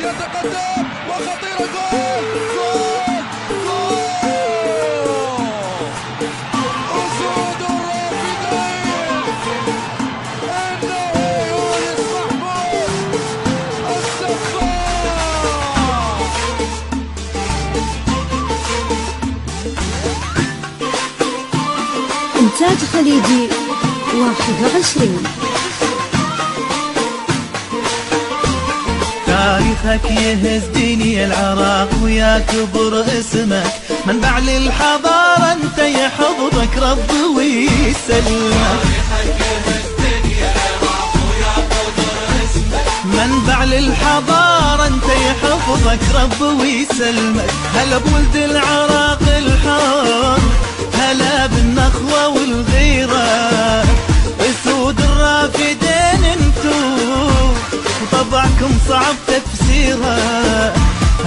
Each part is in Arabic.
يتقدم وخطيرة، جول جول جول! أسود الرافدين، إنه يونس محمود السفاح. إنتاج خليجي 21. تاريخك يهز ديني العراق ويا كبر اسمك، منبع للحضارة انت يحفظك رب ويسلمك. منبع للحضارة انت يحفظك رب ويسلمك. هلا بولد العراق الحار، هلا بالنخوة والغيرة، اسود الرافدين انتو وطبعكم صعب تفسيرها.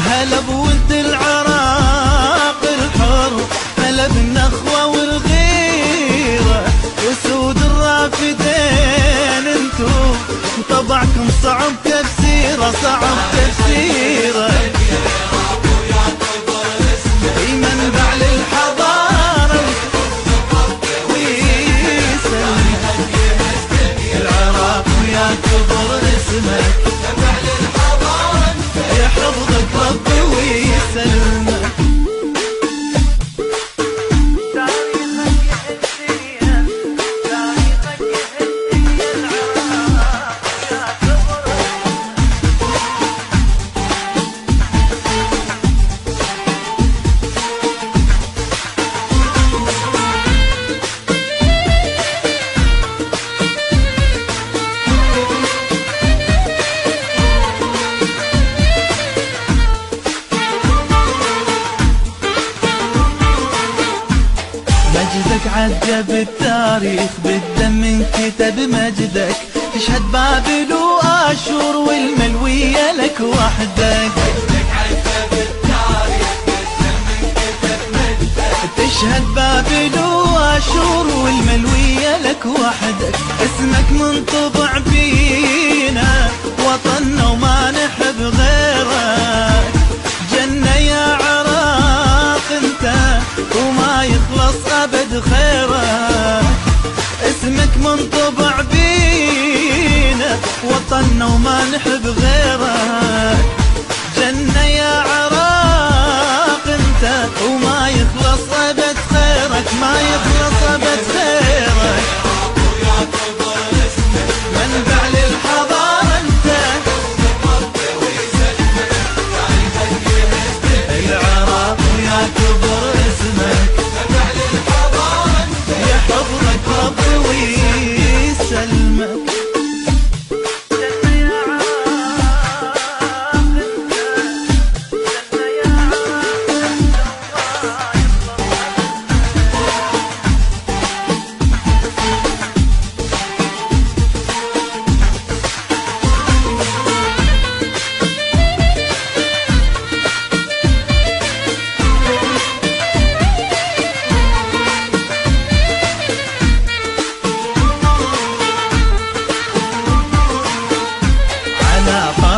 هلا بولد العراق الحر، هلا بالنخوة والغيرة، اسود الرافدين انتو وطبعكم صعب تفسيره، صعب تفسيره. منبع للحضارة ويسلمك العراق ويا كبر اسمك، يحفظك رب ويسلمك. مجدك عجب التاريخ، بالدم انكتب مجدك، تشهد بابل وآشور والملوية لك وحدك. مجدك عجب التاريخ، بالدم انكتب مجدك، تشهد بابل وآشور والملوية لك وحدك. اسمك منطبع بينا وطننا وما نحب غيرك، جنة يا عراق انت وما يخلص أبد خيرك. اسمك منطبع بينا وطننا وما نحب غيرك، جنة يا عراق انت وما يخلص أبد خيرك، ما يخلص أبد خيرك. منبع للحضارة انت العراق ويا كبر اسمك، يحفظك رب ويسلمك.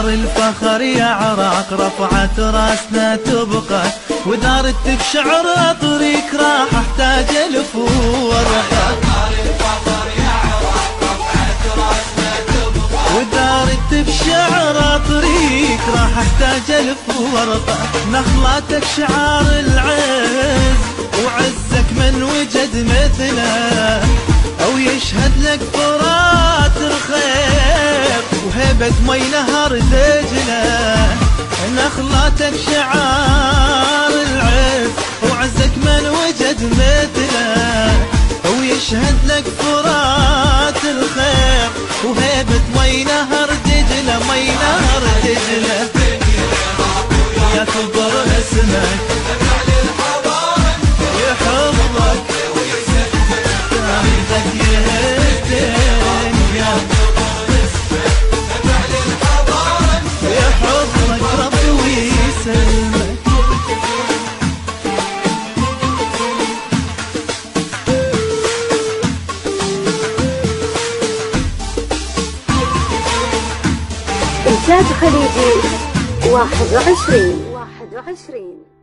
الفخر يا عراق رفعت راسنا تبقى، ودارت بشعر طريق راح احتاج الف ورقة. ودارت بشعر طريق راح احتاج الف ورقة. نخلاتك شعار العز وعزك من وجد مثله، او يشهد لك فرات الخير وهيبة مي نهر دجلة. نخلاتك شعار العز وعزك من وجد مثله، ويشهد لك فرات الخير وهيبة مي نهر دجلة، مي نهر دجلة. يا كبر اسمك يحفظك تاريخك يهزين، يا يحفظك رب ويسلمك. إنتاج خليجي 21.